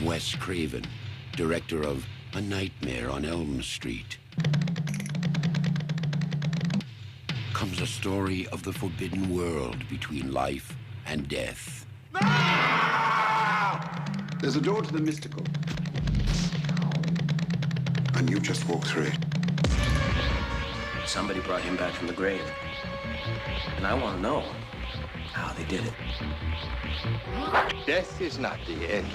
Wes Craven, director of A Nightmare on Elm Street, comes a story of the forbidden world between life and death. No! There's a door to the mystical. And you just walk through it. Somebody brought him back from the grave. And I want to know how they did it. Death is not the end.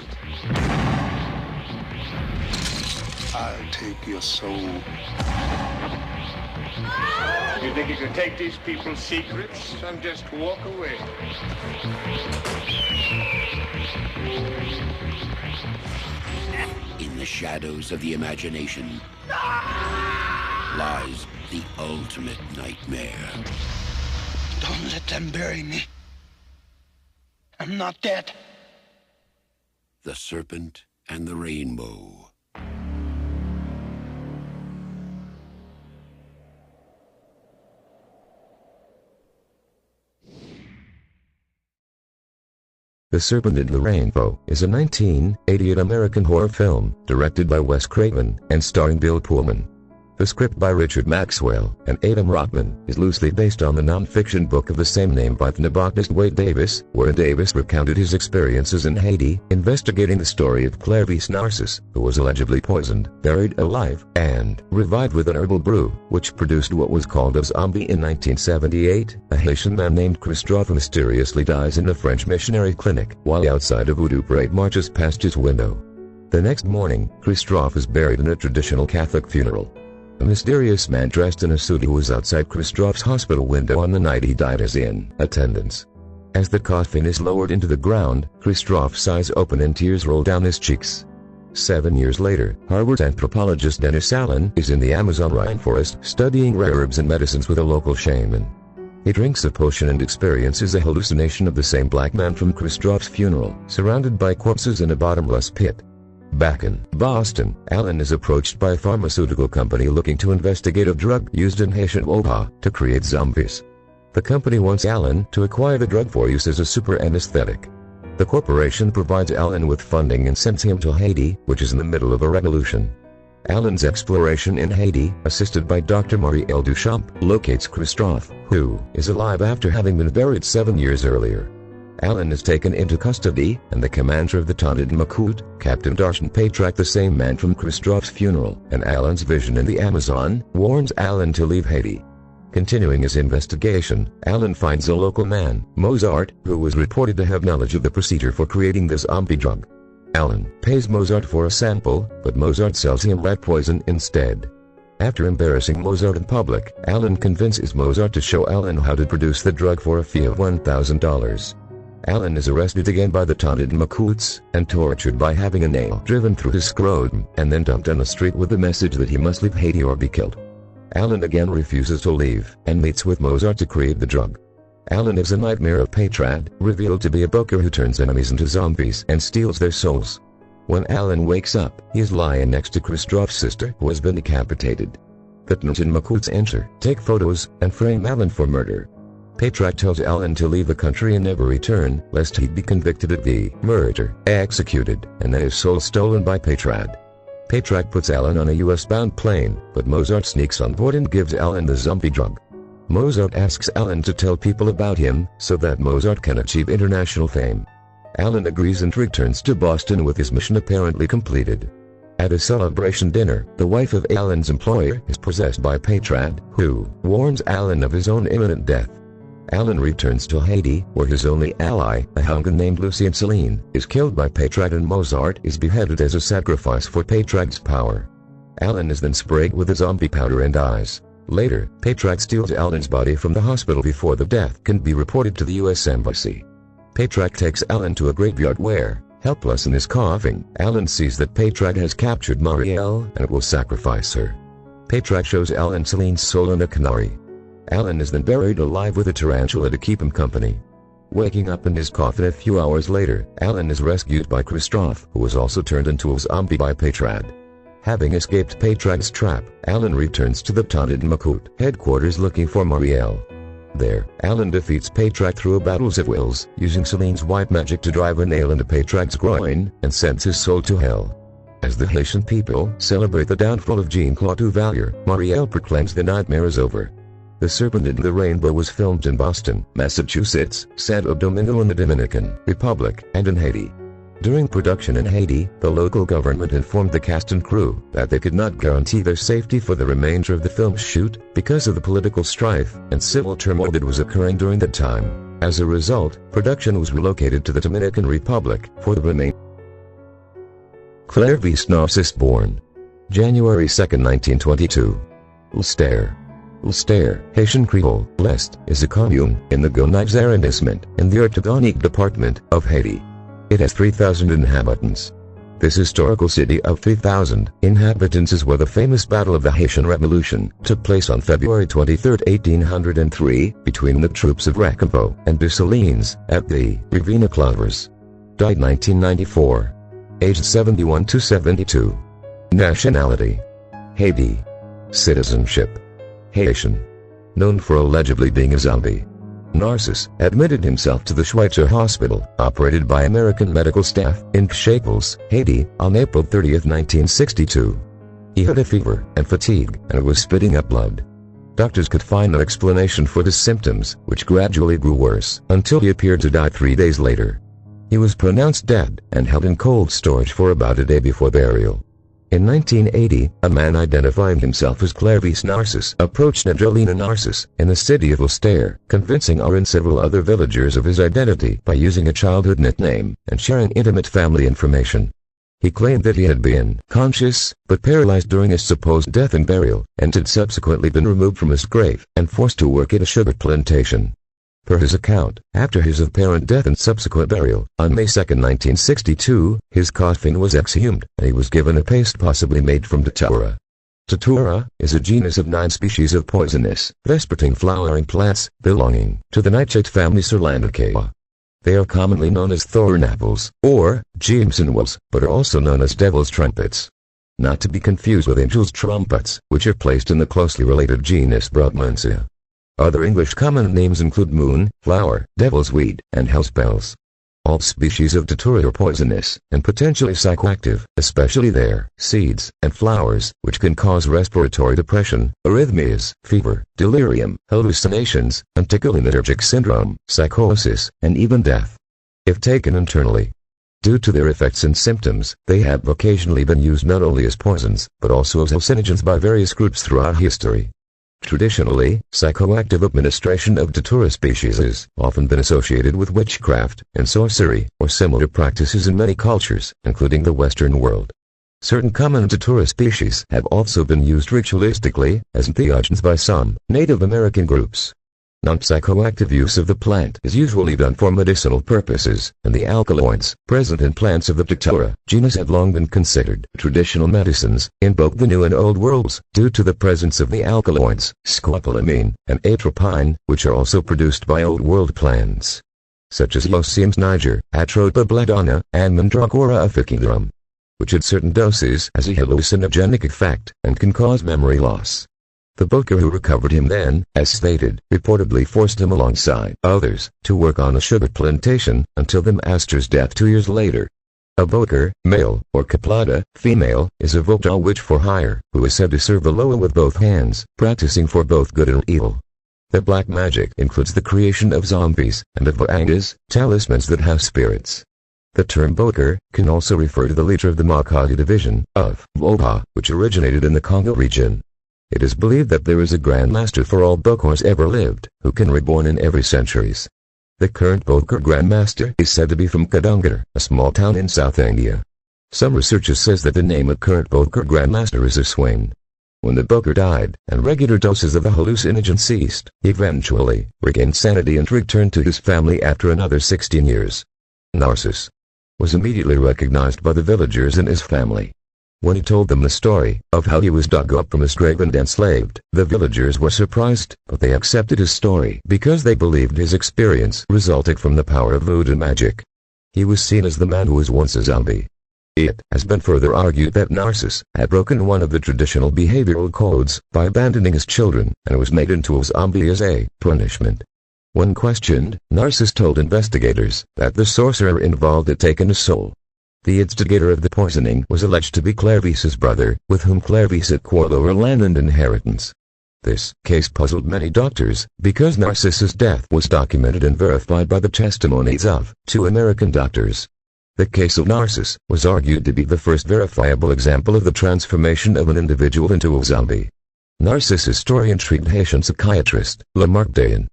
I'll take your soul. You think you can take these people's secrets and just walk away? In the shadows of the imagination lies the ultimate nightmare. Don't let them bury me. I'm not dead. The Serpent and the Rainbow. The Serpent and the Rainbow is a 1988 American horror film, directed by Wes Craven and starring Bill Pullman. The script by Richard Maxwell and Adam Rockman is loosely based on the non-fiction book of the same name by the botanist Wade Davis, wherein Davis recounted his experiences in Haiti, investigating the story of Clairvius Narcisse, who was allegedly poisoned, buried alive, and revived with an herbal brew, which produced what was called a zombie in 1978. A Haitian man named Christophe mysteriously dies in a French missionary clinic, while outside a voodoo parade marches past his window. The next morning, Christophe is buried in a traditional Catholic funeral. A mysterious man dressed in a suit who was outside Christophe's hospital window on the night he died is in attendance. As the coffin is lowered into the ground, Christophe's eyes open and tears roll down his cheeks. 7 years later, Harvard anthropologist Dennis Allen is in the Amazon rainforest studying rare herbs and medicines with a local shaman. He drinks a potion and experiences a hallucination of the same black man from Christophe's funeral, surrounded by corpses in a bottomless pit. Back in Boston, Allen is approached by a pharmaceutical company looking to investigate a drug used in Haitian Woba to create zombies. The company wants Allen to acquire the drug for use as a super anesthetic. The corporation provides Allen with funding and sends him to Haiti, which is in the middle of a revolution. Allen's exploration in Haiti, assisted by Dr. Marielle Duchamp, locates Christophe, who is alive after having been buried 7 years earlier. Allen is taken into custody, and the commander of the Taunted Macoute, Captain Darshan Patrak, the same man from Christophe's funeral and Allen's vision in the Amazon, warns Allen to leave Haiti. Continuing his investigation, Allen finds a local man, Mozart, who was reported to have knowledge of the procedure for creating the zombie drug. Allen pays Mozart for a sample, but Mozart sells him rat poison instead. After embarrassing Mozart in public, Allen convinces Mozart to show Allen how to produce the drug for a fee of $1,000. Allen is arrested again by the Taunted Macoutes and tortured by having a nail driven through his scrotum and then dumped on the street with the message that he must leave Haiti or be killed. Allen again refuses to leave and meets with Mozart to create the drug. Allen is a nightmare of Patrad, revealed to be a booker who turns enemies into zombies and steals their souls. When Allen wakes up, he is lying next to Christophe's sister, who has been decapitated. The Taunted Macoutes enter, take photos, and frame Allen for murder. Patrak tells Allen to leave the country and never return, lest he be convicted of the murder, executed, and then his soul stolen by Patrad. Patrak puts Allen on a US-bound plane, but Mozart sneaks on board and gives Allen the zombie drug. Mozart asks Allen to tell people about him, so that Mozart can achieve international fame. Allen agrees and returns to Boston with his mission apparently completed. At a celebration dinner, the wife of Allen's employer is possessed by Patrad, who warns Allen of his own imminent death. Allen returns to Haiti, where his only ally, a Hungan named Lucien Celine, is killed by Patrad and Mozart is beheaded as a sacrifice for Patrad's power. Allen is then sprayed with a zombie powder and dies. Later, Patrad steals Allen's body from the hospital before the death can be reported to the U.S. Embassy. Patrad takes Allen to a graveyard where, helpless in his coffin, Allen sees that Patrad has captured Marielle and will sacrifice her. Patrad shows Allen Celine's soul in a canary. Allen is then buried alive with a tarantula to keep him company. Waking up in his coffin a few hours later, Allen is rescued by Christophe, who was also turned into a zombie by Patrad. Having escaped Patrad's trap, Allen returns to the Taunted Macoute headquarters looking for Marielle. There, Alan defeats Patrick through a battles at wills, using Celine's white magic to drive a nail into Patrick's groin, and sends his soul to hell. As the Haitian people celebrate the downfall of Jean-Claude Duvalier, Marielle proclaims the nightmare is over. The Serpent and the Rainbow was filmed in Boston, Massachusetts, Santo Domingo in the Dominican Republic, and in Haiti. During production in Haiti, the local government informed the cast and crew that they could not guarantee their safety for the remainder of the film's shoot because of the political strife and civil turmoil that was occurring during that time. As a result, production was relocated to the Dominican Republic for the remainder. Clairvius Narcisse born January 2, 1922. Ulster. Ulster, Haitian Creole, L'Est, is a commune in the Gonaives arrondissement in the Artibonite department of Haiti. It has 3,000 inhabitants. This historical city of 3,000 inhabitants is where the famous Battle of the Haitian Revolution took place on February 23, 1803, between the troops of Rochambeau and Dessalines at the Riviera Clovers. Died 1994. Aged 71 to 72. Nationality: Haiti. Citizenship: Haitian. Known for allegedly being a zombie, Narcisse admitted himself to the Schweitzer Hospital, operated by American medical staff, in Chapels, Haiti, on April 30, 1962. He had a fever and fatigue, and was spitting up blood. Doctors could find no explanation for his symptoms, which gradually grew worse, until he appeared to die 3 days later. He was pronounced dead and held in cold storage for about a day before burial. In 1980, a man identifying himself as Clairvius Narcisse approached Angelina Narcisse in the city of Ulster, convincing her and several other villagers of his identity by using a childhood nickname and sharing intimate family information. He claimed that he had been conscious, but paralyzed during his supposed death and burial, and had subsequently been removed from his grave and forced to work at a sugar plantation. Per his account, after his apparent death and subsequent burial, on May 2, 1962, his coffin was exhumed, and he was given a paste possibly made from datura. Datura is a genus of 9 species of poisonous, vespertine flowering plants, belonging to the nightshade family Solanacea. They are commonly known as thorn apples, or Jamesonwells, but are also known as devil's trumpets. Not to be confused with angel's trumpets, which are placed in the closely related genus Brugmansia. Other English common names include moon, flower, devil's weed, and housebells. All species of datura are poisonous and potentially psychoactive, especially their seeds and flowers, which can cause respiratory depression, arrhythmias, fever, delirium, hallucinations, anticholinergic syndrome, psychosis, and even death, if taken internally. Due to their effects and symptoms, they have occasionally been used not only as poisons, but also as hallucinogens by various groups throughout history. Traditionally, psychoactive administration of datura species has often been associated with witchcraft and sorcery, or similar practices in many cultures, including the Western world. Certain common datura species have also been used ritualistically as entheogens by some Native American groups. Non-psychoactive use of the plant is usually done for medicinal purposes, and the alkaloids present in plants of the datura genus have long been considered traditional medicines in both the New and Old Worlds, due to the presence of the alkaloids, scopolamine, and atropine, which are also produced by Old World plants, such as Losium niger, Atropa belladonna, and Mandragora officinarum, which at certain doses has a hallucinogenic effect, and can cause memory loss. The broker who recovered him then, as stated, reportedly forced him alongside others to work on a sugar plantation until the master's death 2 years later. A broker, male, or caplada, female, is a vocal witch for hire, who is said to serve the loa with both hands, practicing for both good and evil. The black magic includes the creation of zombies, and of vaangas, talismans that have spirits. The term broker can also refer to the leader of the Makati division of Vopa, which originated in the Congo region. It is believed that there is a Grand Master for all Bokors ever lived, who can reborn in every centuries. The current Bokor Grand Master is said to be from Kadungar, a small town in South India. Some researchers says that the name of current Bokor Grand Master is Aswain. When the Bokor died, and regular doses of the hallucinogen ceased, he eventually regained sanity and returned to his family after another 16 years. Narcisse was immediately recognized by the villagers and his family. When he told them the story of how he was dug up from his grave and enslaved, the villagers were surprised, but they accepted his story because they believed his experience resulted from the power of voodoo magic. He was seen as the man who was once a zombie. It has been further argued that Narcisse had broken one of the traditional behavioral codes by abandoning his children and was made into a zombie as a punishment. When questioned, Narcisse told investigators that the sorcerer involved had taken his soul. The instigator of the poisoning was alleged to be Clairvius's brother, with whom Clairvius had quarreled over land and inheritance. This case puzzled many doctors, because Narcisse's death was documented and verified by the testimonies of 2 American doctors. The case of Narcisse was argued to be the first verifiable example of the transformation of an individual into a zombie. Narcisse's story intrigued Haitian psychiatrist Lamarck Dayan.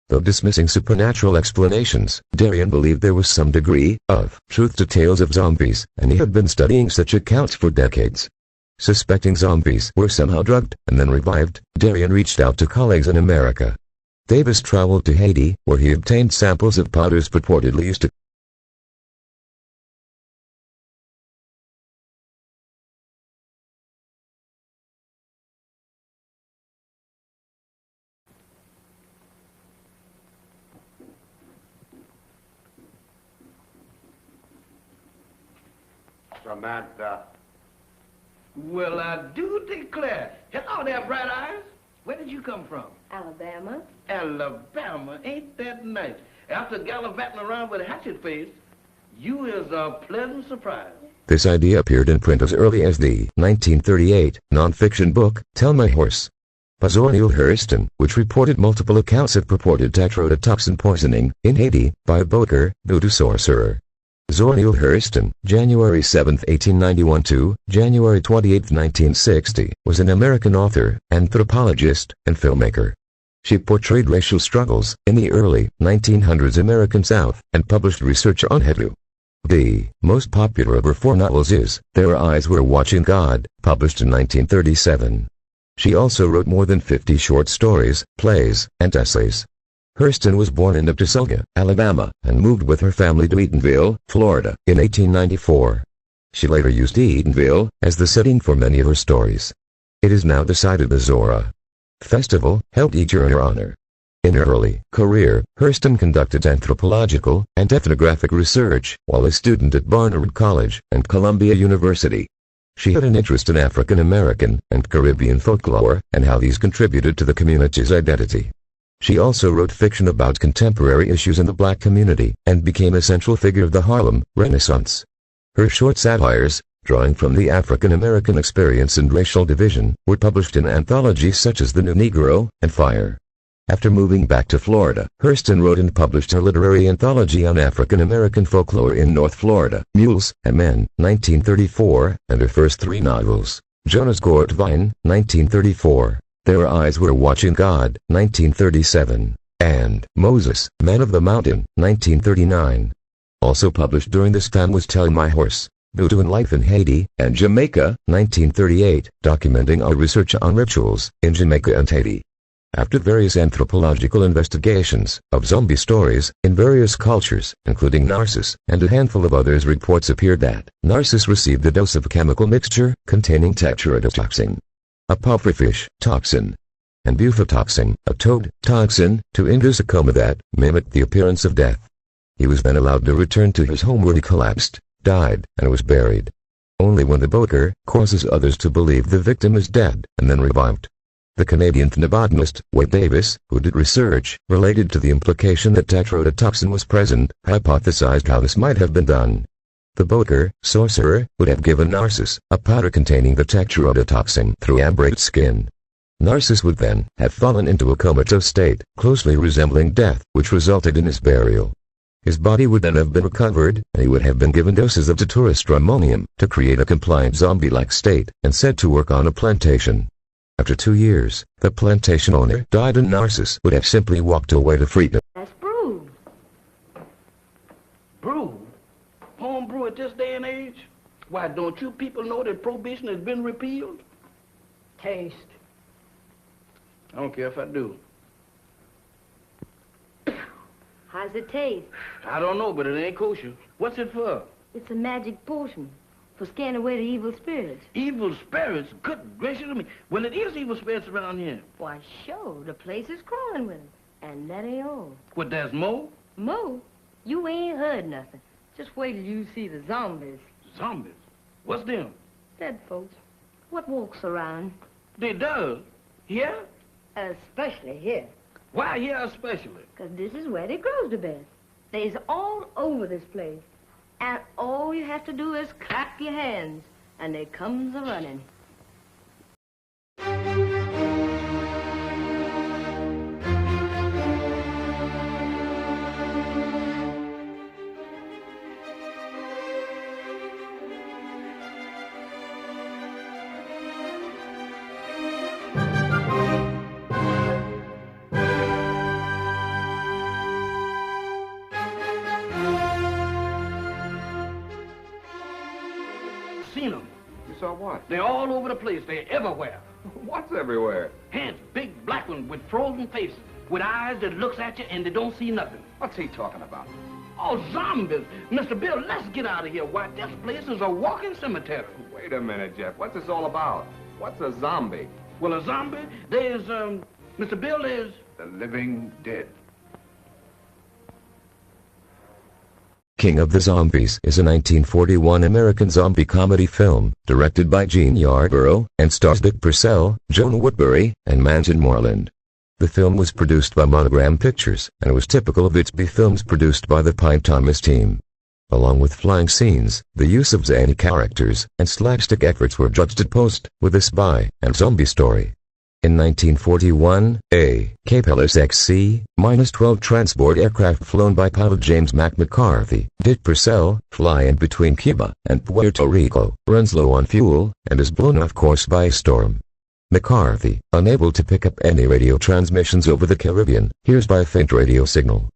Though dismissing supernatural explanations, Dayan believed there was some degree of truth to tales of zombies, and he had been studying such accounts for decades. Suspecting zombies were somehow drugged and then revived, Dayan reached out to colleagues in America. Davis traveled to Haiti, where he obtained samples of powders purportedly used to Samantha. Well, I do declare. Hello there, Bright Eyes. Where did you come from? Alabama. Alabama. Ain't that nice? After gallivanting around with a hatchet face, you is a pleasant surprise. This idea appeared in print as early as the 1938 non-fiction book, Tell My Horse, by Zora Neale Hurston, which reported multiple accounts of purported tetrodotoxin poisoning in Haiti by a boater, voodoo sorcerer. Zora Neale Hurston, January 7, 1891 to January 28, 1960, was an American author, anthropologist, and filmmaker. She portrayed racial struggles in the early 1900s American South and published research on Hutu. The most popular of her 4 novels is Their Eyes Were Watching God, published in 1937. She also wrote more than 50 short stories, plays, and essays. Hurston was born in Tusaga, Alabama, and moved with her family to Eatonville, Florida, in 1894. She later used Eatonville as the setting for many of her stories. It is now decided the Zora Festival, held each year in her honor. In her early career, Hurston conducted anthropological and ethnographic research while a student at Barnard College and Columbia University. She had an interest in African American and Caribbean folklore and how these contributed to the community's identity. She also wrote fiction about contemporary issues in the black community and became a central figure of the Harlem Renaissance. Her short satires, drawing from the African American experience and racial division, were published in anthologies such as The New Negro and Fire. After moving back to Florida, Hurston wrote and published her literary anthology on African American folklore in North Florida, Mules and Men, 1934, and her first 3 novels, Jonah's Gourd Vine, 1934. Their Eyes Were Watching God, 1937, and Moses, Man of the Mountain, 1939. Also published during this time was Tell My Horse, Voodoo and Life in Haiti and Jamaica, 1938, documenting our research on rituals in Jamaica and Haiti. After various anthropological investigations of zombie stories in various cultures, including Narcisse and a handful of others, reports appeared that Narcisse received a dose of a chemical mixture containing tetrodotoxin, a pufferfish toxin, and bufotoxin, a toad toxin, to induce a coma that mimicked the appearance of death. He was then allowed to return to his home where he collapsed, died, and was buried. Only when the boater causes others to believe the victim is dead and then revived. The Canadian phlebotomist, Wade Davis, who did research related to the implication that tetrodotoxin was present, hypothesized how this might have been done. The boater, sorcerer, would have given Narcisse a powder containing the tetrodotoxin through abraded skin. Narcisse would then have fallen into a comatose state, closely resembling death, which resulted in his burial. His body would then have been recovered, and he would have been given doses of testosterone to create a compliant zombie-like state, and sent to work on a plantation. After 2 years, the plantation owner died and Narcisse would have simply walked away to freedom. That's brew. Brew? Home brew at this day and age? Why, don't you people know that prohibition has been repealed? Taste. I don't care if I do. How's it taste? I don't know, but it ain't kosher. What's it for? It's a magic potion for scaring away the evil spirits. Evil spirits? Good gracious of me. Well, it is evil spirits around here. Why, sure, the place is crawling with them. And that ain't all. What, there's more? Mo, you ain't heard nothing. Just wait till you see the zombies. Zombies? What's them? Dead folks. What walks around? They does. Here? Especially here. Why here especially? 'Cause this is where they grows the best. They's all over this place. And all you have to do is clap your hands, and they comes a-running. Seen them. You saw what? They're all over the place. They're everywhere. What's everywhere? Hands, big black ones with frozen faces, with eyes that looks at you and they don't see nothing. What's he talking about? Oh, zombies. Mr. Bill, let's get out of here. Why, this place is a walking cemetery. Wait a minute, Jeff. What's this all about? What's a zombie? Well, a zombie, there's, Mr. Bill, there's... The living dead. King of the Zombies is a 1941 American zombie comedy film, directed by Gene Yarborough, and stars Dick Purcell, Joan Woodbury, and Manton Moreland. The film was produced by Monogram Pictures, and was typical of its B-films produced by the Pine Thomas team. Along with flying scenes, the use of zany characters, and slapstick efforts were juxtaposed with a spy and zombie story. In 1941, a Capellis XC-12 transport aircraft flown by pilot James Mac McCarthy, Dick Purcell, flying between Cuba and Puerto Rico, runs low on fuel, and is blown off course by a storm. McCarthy, unable to pick up any radio transmissions over the Caribbean, hears by a faint radio signal.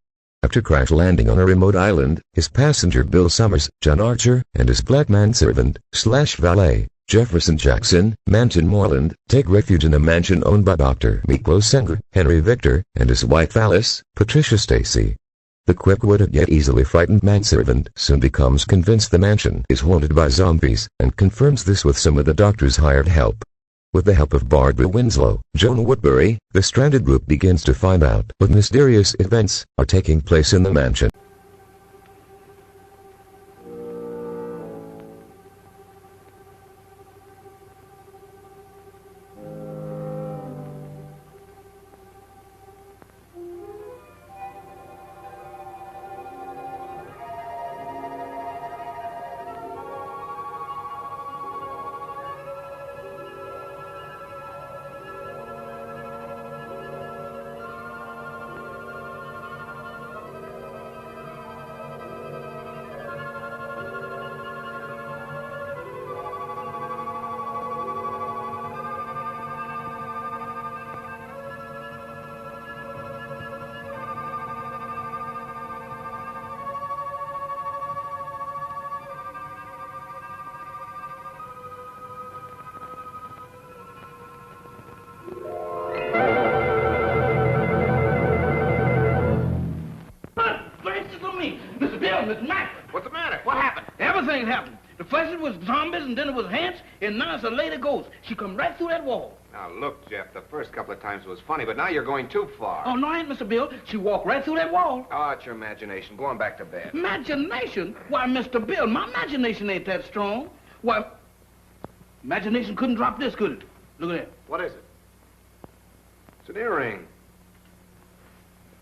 After crash landing on a remote island, his passenger Bill Summers, John Archer, and his black manservant/valet, Jefferson Jackson, Manton Moreland, take refuge in a mansion owned by Dr. Miklos Senger, Henry Victor, and his wife Alice, Patricia Stacy. The quick-witted yet easily frightened manservant soon becomes convinced the mansion is haunted by zombies, and confirms this with some of the doctor's hired help. With the help of Barbara Winslow, Joan Woodbury, the stranded group begins to find out what mysterious events are taking place in the mansion. What's the matter? What happened? Everything happened. The first it was zombies, and then it was ants, and now it's a lady ghost. She come right through that wall. Now, look, Jeff, the first couple of times was funny, but now you're going too far. Oh, no, I ain't, Mr. Bill. She walked right through that wall. Oh, it's your imagination. Go on back to bed. Imagination? Why, Mr. Bill, my imagination ain't that strong. Why, imagination couldn't drop this, could it? Look at that. What is it? It's an earring.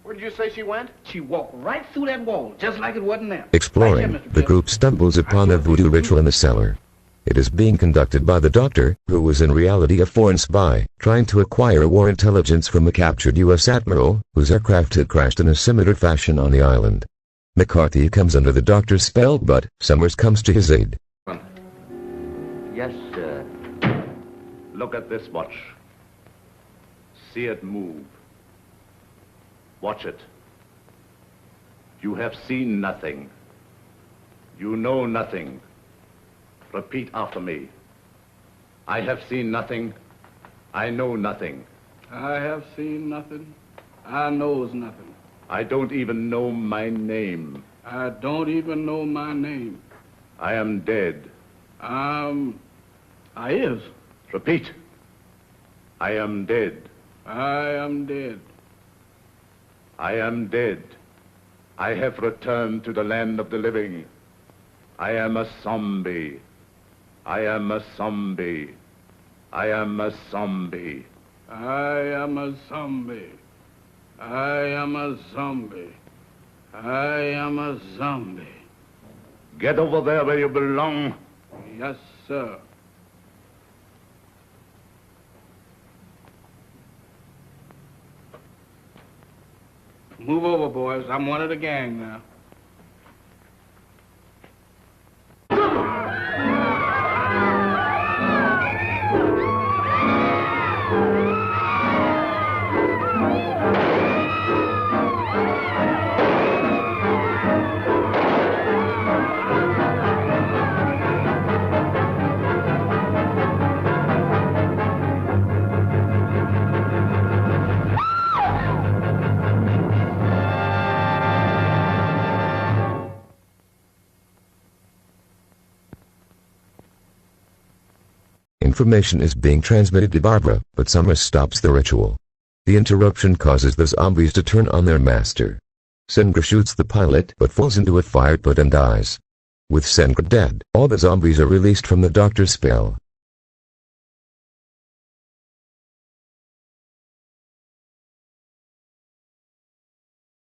Where did you say she went? She walked right through that wall, just like it wasn't there. Exploring, Right here, Mr. the Bill. group stumbles upon a voodoo ritual in the cellar. It is being conducted by the doctor, who was in reality a foreign spy, trying to acquire war intelligence from a captured U.S. admiral, whose aircraft had crashed in a similar fashion on the island. McCarthy comes under the doctor's spell, but Summers comes to his aid. Yes, sir. Look at this watch. See it move. Watch it. You have seen nothing. You know nothing. Repeat after me. I have seen nothing. I know nothing. I have seen nothing. I knows nothing. I don't even know my name. I don't even know my name. I am dead. I is. Repeat. I am dead. I am dead. I am dead. I have returned to the land of the living. I am a zombie. I am a zombie. I am a zombie. I am a zombie. I am a zombie. I am a zombie. Get over there where you belong. Yes, sir. Move over, boys. I'm one of the gang now. Information is being transmitted to Barbara, but Summer stops the ritual. The interruption causes the zombies to turn on their master. Sengra shoots the pilot but falls into a fire pit and dies. With Sengra dead, all the zombies are released from the doctor's spell.